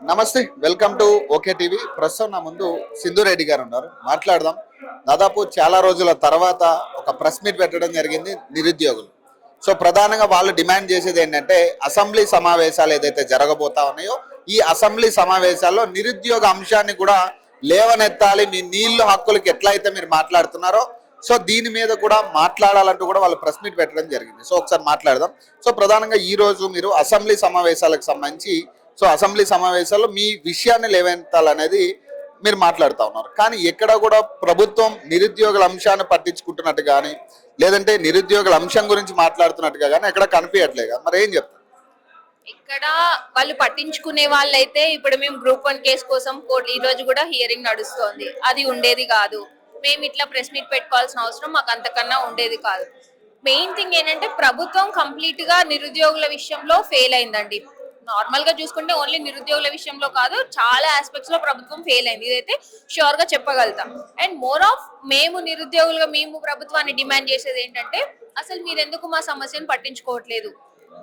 నమస్తే, welcome to okay TV. ప్రస్తుతం నా ముందు సింధు రెడ్డి గారు ఉన్నారు, మాట్లాడదాం. దాదాపు చాలా రోజుల తర్వాత ఒక ప్రెస్ మీట్ పెట్టడం జరిగింది నిరుద్యోగులు. సో ప్రధానంగా వాళ్ళు డిమాండ్ చేసేది ఏంటంటే అసెంబ్లీ సమావేశాలు ఏదైతే జరగబోతా ఉన్నాయో ఈ అసెంబ్లీ సమావేశాల్లో నిరుద్యోగ అంశాన్ని కూడా లేవనెత్తాలి. మీ నీళ్లు హక్కులకి ఎట్లా అయితే మీరు మాట్లాడుతున్నారో సో దీని మీద కూడా మాట్లాడాలంటూ కూడా వాళ్ళు ప్రెస్ మీట్ పెట్టడం జరిగింది. సో ఒకసారి మాట్లాడదాం. సో ప్రధానంగా ఈ రోజు మీరు అసెంబ్లీ సమావేశాలకు సంబంధించి అసెంబ్లీ సమావేశాల్లో మీ విషయాన్ని లేవనెత్తాలనేది మీరు మాట్లాడుతూ ఉన్నారు. కానీ ఎక్కడ కూడా ప్రభుత్వం నిరుద్యోగుల అంశాన్ని పట్టించుకుంటున్నట్టు కానీ లేదంటే నిరుద్యోగుల అంశం గురించి మాట్లాడుతున్నట్టుగా కానీ ఎక్కడ కనిపించట్లేదు. మరి ఏం చెప్తారు? ఇక్కడ వాళ్ళు పట్టించుకునే వాళ్ళైతే ఇప్పుడు మేము గ్రూప్ 1 కేసు కోసం కోర్టు ఈ రోజు కూడా హియరింగ్ నడుస్తోంది. అది ఉండేది కాదు. మేము ఇట్లా ప్రెస్ మీట్ పెట్టుకోవాల్సిన అవసరం మాకు అంతకన్నా ఉండేది కాదు. మెయిన్ థింగ్ ఏంటంటే ప్రభుత్వం కంప్లీట్ గా నిరుద్యోగుల విషయంలో ఫెయిల్ అయిందండి. నార్మల్ గా చూసుకుంటే ఓన్లీ నిరుద్యోగుల విషయంలో కాదు, చాలా ఆస్పెక్ట్స్ లో ప్రభుత్వం ఫెయిల్ అయింది. ఇదైతే షూర్ గా చెప్పగలుగుతాం. అండ్ మోర్ ఆఫ్ మేము నిరుద్యోగులుగా మేము ప్రభుత్వాన్ని డిమాండ్ చేసేది ఏంటంటే అసలు మీరు ఎందుకు మా సమస్యను పట్టించుకోవట్లేదు?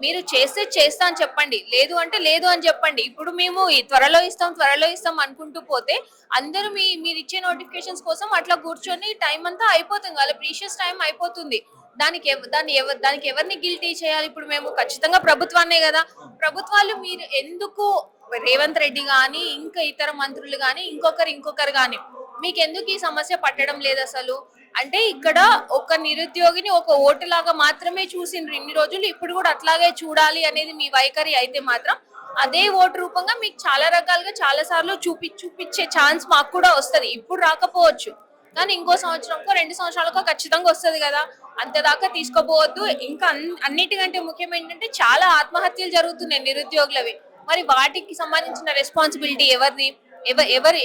మీరు చేస్తే చేస్తా అని చెప్పండి, లేదు అంటే లేదు అని చెప్పండి. ఇప్పుడు మేము త్వరలో ఇస్తాం అనుకుంటూ పోతే అందరూ మీరు ఇచ్చే నోటిఫికేషన్స్ కోసం అట్లా కూర్చొని టైం అంతా అయిపోతుంది, వాళ్ళ ప్రీషియస్ టైం అయిపోతుంది. దానికి ఎవరిని గిల్టీ చేయాలి? ఇప్పుడు మేము ఖచ్చితంగా ప్రభుత్వాన్నే కదా. ప్రభుత్వాలు మీరు ఎందుకు రేవంత్ రెడ్డి గాని ఇంకా ఇతర మంత్రులు గాని ఇంకొకరు గాని మీకు ఎందుకు ఈ సమస్య పట్టడం లేదు అసలు? అంటే ఇక్కడ ఒక నిరుద్యోగిని ఒక ఓటులాగా మాత్రమే చూసిండ్రు ఇన్ని రోజులు, ఇప్పుడు కూడా అట్లాగే చూడాలి అనేది మీ వైఖరి అయితే మాత్రం అదే ఓటు రూపంగా మీకు చాలా రకాలుగా చాలా సార్లు చూపించే ఛాన్స్ మాకు కూడా వస్తుంది. ఇప్పుడు రాకపోవచ్చు కానీ ఇంకో సంవత్సరంకో 2 సంవత్సరాలకో ఖచ్చితంగా వస్తుంది కదా. అంతదాకా తీసుకోపోవద్దు. ఇంకా అన్నిటికంటే ముఖ్యం ఏంటంటే చాలా ఆత్మహత్యలు జరుగుతున్నాయి నిరుద్యోగులవి. మరి వాటికి సంబంధించిన రెస్పాన్సిబిలిటీ ఎవరిది?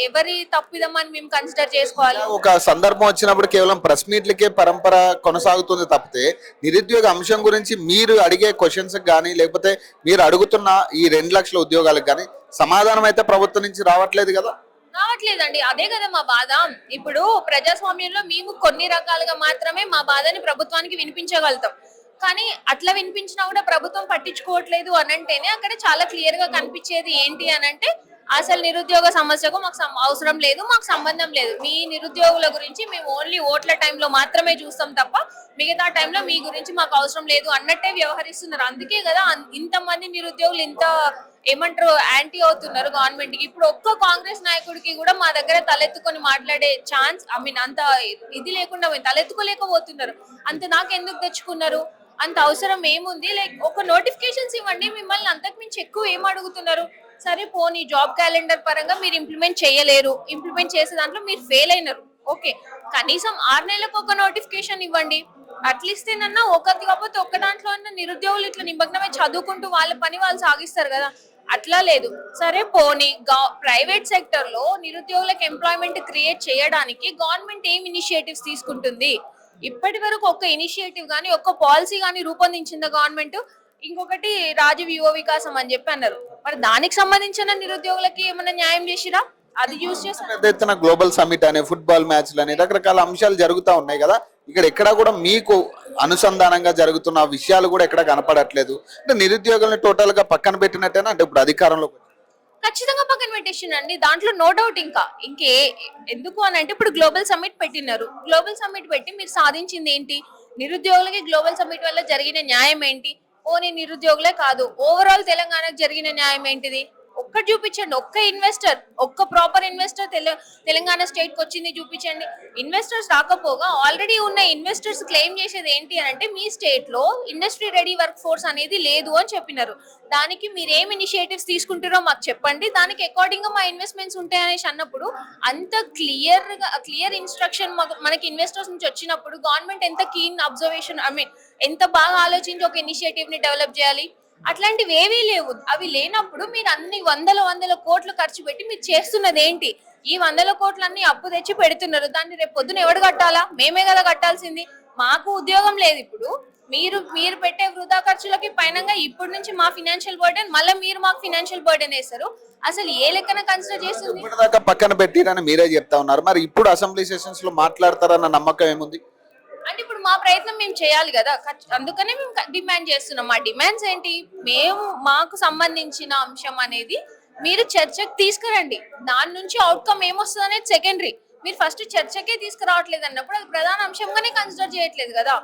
ఎవరి తప్పిదమని మేము కన్సిడర్ చేసుకోవాలి? ఒక సందర్భం వచ్చినప్పుడు కేవలం ప్రెస్ మీట్లకే పరంపర కొనసాగుతుంది తప్పితే నిరుద్యోగ అంశం గురించి మీరు అడిగే క్వశ్చన్స్ కానీ లేకపోతే మీరు అడుగుతున్న ఈ 2 లక్షల ఉద్యోగాలకు కానీ సమాధానం అయితే ప్రభుత్వం నుంచి రావట్లేదు కదా. రావట్లేదండి, అదే కదా మా బాధ. ఇప్పుడు ప్రజాస్వామ్యంలో మేము కొన్ని రకాలుగా మాత్రమే మా బాధని ప్రభుత్వానికి వినిపించగలుగుతాం. కానీ అట్లా వినిపించినా కూడా ప్రభుత్వం పట్టించుకోవట్లేదు అనంటేనే అక్కడ చాలా క్లియర్ గా కనిపించేది ఏంటి అనంటే అసలు నిరుద్యోగ సమస్యకు మాకు అవసరం లేదు, మాకు సంబంధం లేదు. మీ నిరుద్యోగుల గురించి మేము ఓన్లీ ఓట్ల టైంలో మాత్రమే చూస్తాం తప్ప మిగతా టైంలో మీ గురించి మాకు అవసరం లేదు అన్నట్టే వ్యవహరిస్తున్నారు. అందుకే కదా ఇంతమంది నిరుద్యోగులు ఇంత ఏమంటారు యాంటీ అవుతున్నారు గవర్నమెంట్ కి. ఇప్పుడు ఒక్క కాంగ్రెస్ నాయకుడికి కూడా మా దగ్గర తలెత్తుకొని మాట్లాడే ఛాన్స్ అంత ఇది లేకుండా తలెత్తుకోలేకపోతున్నారు. అంత నాకెందుకు తెచ్చుకున్నారు? అంత అవసరం ఏముంది? లైక్ ఒక నోటిఫికేషన్స్ ఇవ్వండి. మిమ్మల్ని అంతకు మించి ఎక్కువ ఏం అడుగుతున్నారు? సరే పోనీ జాబ్ క్యాలెండర్ పరంగా మీరు ఇంప్లిమెంట్ చేయలేరు, ఇంప్లిమెంట్ చేసే దాంట్లో మీరు ఫెయిల్ అయినారు, ఓకే. కనీసం 6 నెలలకు ఒక నోటిఫికేషన్ ఇవ్వండి. అట్లీస్తేనన్నా ఒకటి కాకపోతే ఒక్క దాంట్లో నిరుద్యోగులు ఇట్లా నిమగ్నమై చదువుకుంటూ వాళ్ళ పని వాళ్ళు సాగిస్తారు కదా. అట్లా లేదు. సరే పోనీ ప్రైవేట్ సెక్టర్ లో నిరుద్యోగులకు ఎంప్లాయ్మెంట్ క్రియేట్ చేయడానికి గవర్నమెంట్ ఏం ఇనిషియేటివ్స్ తీసుకుంటుంది? ఇప్పటి వరకు ఒక్క ఇనిషియేటివ్ గానీ ఒక్క పాలసీ గానీ రూపొందించిందా గవర్నమెంట్? ఇంకొకటి రాజీవ్ యువ వికాసం అని చెప్పి అన్నారు. మరి దానికి సంబంధించిన నిరుద్యోగులకి ఏమైనా న్యాయం చేసిరా? అది యూజ్ చేసి పెద్ద ఎత్తున గ్లోబల్ సమ్మిట్ అనే ఫుట్బాల్ మ్యాచ్లు అని రకరకాల అంశాలు జరుగుతూ ఉన్నాయి కదా. ఇక్కడ ఎక్కడ కూడా మీకు అనుసంధానంగా జరుగుతున్న విషయాలు కూడా ఎక్కడ కనపడట్లేదు. అంటే నిరుద్యోగుల్ని టోటల్ గా పక్కన పెట్టినట్టేనా? అంటే ఇప్పుడు అధికారంలో ఖచ్చితంగా పక్కన పెట్టేసిండండి, దాంట్లో నో డౌట్. ఇంకే ఎందుకు అని అంటే ఇప్పుడు గ్లోబల్ సమ్మిట్ పెట్టినారు. గ్లోబల్ సమ్మిట్ పెట్టి మీరు సాధించింది ఏంటి? నిరుద్యోగులకి గ్లోబల్ సమ్మిట్ వల్ల జరిగిన న్యాయం ఏంటి? ఓన్లీ నిరుద్యోగులే కాదు, ఓవరాల్ తెలంగాణకు జరిగిన న్యాయం ఏంటిది? ఒక్కటి చూపించండి. ఒక్క ఇన్వెస్టర్, ఒక్క ప్రాపర్ ఇన్వెస్టర్ తెలంగాణ స్టేట్ కి వచ్చింది చూపించండి. ఇన్వెస్టర్స్ రాకపోగా ఆల్రెడీ ఉన్న ఇన్వెస్టర్స్ క్లెయిమ్ చేసేది ఏంటి అని అంటే మీ స్టేట్ లో ఇండస్ట్రీ రెడీ వర్క్ ఫోర్స్ అనేది లేదు అని చెప్పినారు. దానికి మీరు ఏం ఇనిషియేటివ్స్ తీసుకుంటారో మాకు చెప్పండి, దానికి అకార్డింగ్ గా మా ఇన్వెస్ట్మెంట్స్ ఉంటాయనేసి అన్నప్పుడు అంత క్లియర్ ఇన్స్ట్రక్షన్ మనకి ఇన్వెస్టర్స్ నుంచి వచ్చినప్పుడు గవర్నమెంట్ ఎంత కీన్ అబ్జర్వేషన్ ఎంత బాగా ఆలోచించి ఒక ఇనిషియేటివ్ ని డెవలప్ చేయాలి. అట్లాంటివి ఏవీ లేవు. అవి లేనప్పుడు మీరు అన్ని వందల కోట్లు ఖర్చు పెట్టి మీరు చేస్తున్నది ఏంటి? ఈ 100 కోట్లన్నీ అప్పు తెచ్చి పెడుతున్నారు. దాన్ని రేపు పొద్దున ఎవడు కట్టాలా? మేమే కదా కట్టాల్సింది. మాకు ఉద్యోగం లేదు. ఇప్పుడు మీరు పెట్టే వృధా ఖర్చులకి పైనంగా ఇప్పుడు నుంచి మా ఫినాన్షియల్ బర్డెన్, మళ్ళీ మీరు మాకు ఫినాన్షియల్ బర్డెన్ వేస్తారు. అసలు ఏ లెక్కన కన్సిడర్ చేస్తుంది? పక్కన పెట్టిరని మీరే చెప్తా ఉన్నారు. మరి ఇప్పుడు అసెంబ్లీ సెషన్స్ లో మాట్లాడతారన్న నమ్మకం ఏముంది? అంటే ఇప్పుడు మా ప్రయత్నం మేము చేయాలి కదా. అందుకనే మేము డిమాండ్ చేస్తున్నాం. మా డిమాండ్స్ ఏంటి? మాకు సంబంధించిన అంశం అనేది మీరు చర్చకు తీసుకురండి, దాని నుంచి అవుట్కమ్ ఏమొస్తుంది అనేది సెకండరీ. మీరు ఫస్ట్ చర్చకే తీసుకురావట్లేదు అన్నప్పుడు అది ప్రధాన అంశంగానే కన్సిడర్ చేయట్లేదు కదా.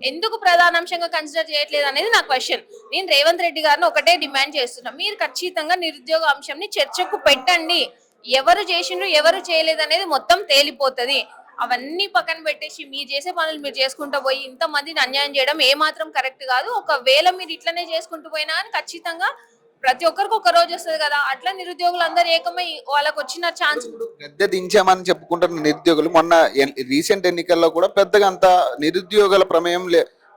ఎందుకు ప్రధాన అంశంగా కన్సిడర్ చేయట్లేదు అనేది నా క్వశ్చన్. నేను రేవంత్ రెడ్డి గారిని ఒకటే డిమాండ్ చేస్తున్నా, మీరు ఖచ్చితంగా నిరుద్యోగ అంశంని చర్చకు పెట్టండి. ఎవరు చేసిండ్రు ఎవరు చేయలేదు అనేది మొత్తం తేలిపోతది. అవన్నీ పక్కన పెట్టేసి మీరు చేసే పనులు మీరు చేసుకుంటూ పోయి ఇంతమందిని అన్యాయం చేయడం ఏమాత్రం కరెక్ట్ కాదు. ఒకవేళ మీరు ఇట్లనే చేసుకుంటూ పోయినా కానీ ఖచ్చితంగా ప్రతి ఒక్కరికి ఒక రోజు వస్తుంది కదా. అట్లా నిరుద్యోగులు అందరు ఏకమై వాళ్ళకి వచ్చిన ఛాన్స్. గద్దె దించామని చెప్పుకుంటున్న నిరుద్యోగులు మొన్న రీసెంట్ ఎన్నికల్లో కూడా పెద్దగా అంత నిరుద్యోగుల ప్రమేయం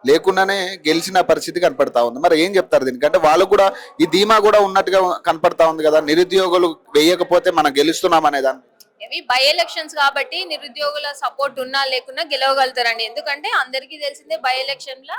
లేకుండానే గెలిచిన పరిస్థితి కనపడతా ఉంది. మరి ఏం చెప్తారు దీనికి? అంటే వాళ్ళు కూడా ఈ ధీమా కూడా ఉన్నట్టుగా కనపడతా ఉంది కదా, నిరుద్యోగులు వేయకపోతే మనం గెలుస్తున్నాం అనేదాన్ని. ఇవి బై ఎలక్షన్స్ కాబట్టి నిరుద్యోగుల సపోర్ట్ ఉన్నా లేకున్నా గెలవగలుగుతారండి. ఎందుకంటే అందరికీ తెలిసిందే బై ఎలక్షన్ లా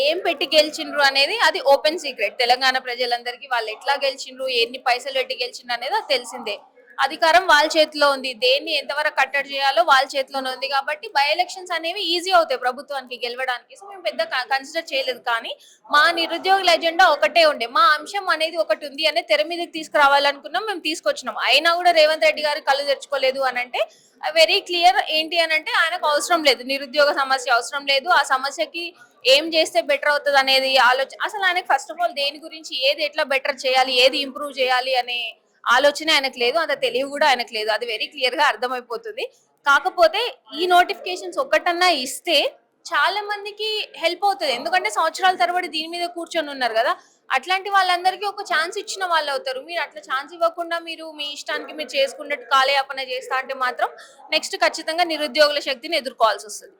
ఏం పెట్టి గెలిచిండ్రు అనేది అది ఓపెన్ సీక్రెట్. తెలంగాణ ప్రజలందరికీ వాళ్ళు ఎట్లా గెలిచిండ్రు, ఎన్ని పైసలు పెట్టి గెలిచిండ్రు అనేది అది తెలిసిందే. అధికారం వాళ్ళ చేతిలో ఉంది, దేన్ని ఎంతవరకు కట్టడి చేయాలో వాళ్ళ చేతిలోనే ఉంది. కాబట్టి బై ఎలక్షన్స్ అనేవి ఈజీ అవుతాయి ప్రభుత్వానికి గెలవడానికి. సో మేము పెద్ద కన్సిడర్ చేయలేదు. కానీ మా నిరుద్యోగుల ఎజెండా ఒకటే ఉండే, మా అంశం అనేది ఒకటి ఉంది అనే తెర మీదకి తీసుకురావాలనుకున్నాం, మేము తీసుకొచ్చినాం. అయినా కూడా రేవంత్ రెడ్డి గారు కళ్ళు తెరుచుకోలేదు అని అంటే వెరీ క్లియర్. ఏంటి అని అంటే ఆయనకు అవసరం లేదు, నిరుద్యోగ సమస్య అవసరం లేదు. ఆ సమస్యకి ఏం చేస్తే బెటర్ అవుతుంది అనేది ఆలోచన అసలు ఆయనకు ఫస్ట్ ఆఫ్ ఆల్ దేని గురించి ఏది ఎట్లా బెటర్ చేయాలి, ఏది ఇంప్రూవ్ చేయాలి అనే ఆలోచన ఆయనకు లేదు. అంత తెలివి కూడా ఆయనకు లేదు, అది వెరీ క్లియర్ గా అర్థమైపోతుంది. కాకపోతే ఈ నోటిఫికేషన్స్ ఒక్కటన్నా ఇస్తే చాలా మందికి హెల్ప్ అవుతుంది. ఎందుకంటే సంవత్సరాల తరబడి దీని మీద కూర్చొని ఉన్నారు కదా. అట్లాంటి వాళ్ళందరికీ ఒక ఛాన్స్ ఇచ్చిన వాళ్ళు అవుతారు. మీరు అట్లా ఛాన్స్ ఇవ్వకుండా మీరు మీ ఇష్టానికి మీరు చేసుకున్నట్టు కాలయాపన చేస్తా అంటే మాత్రం నెక్స్ట్ ఖచ్చితంగా నిరుద్యోగుల శక్తిని ఎదుర్కోవాల్సి వస్తుంది.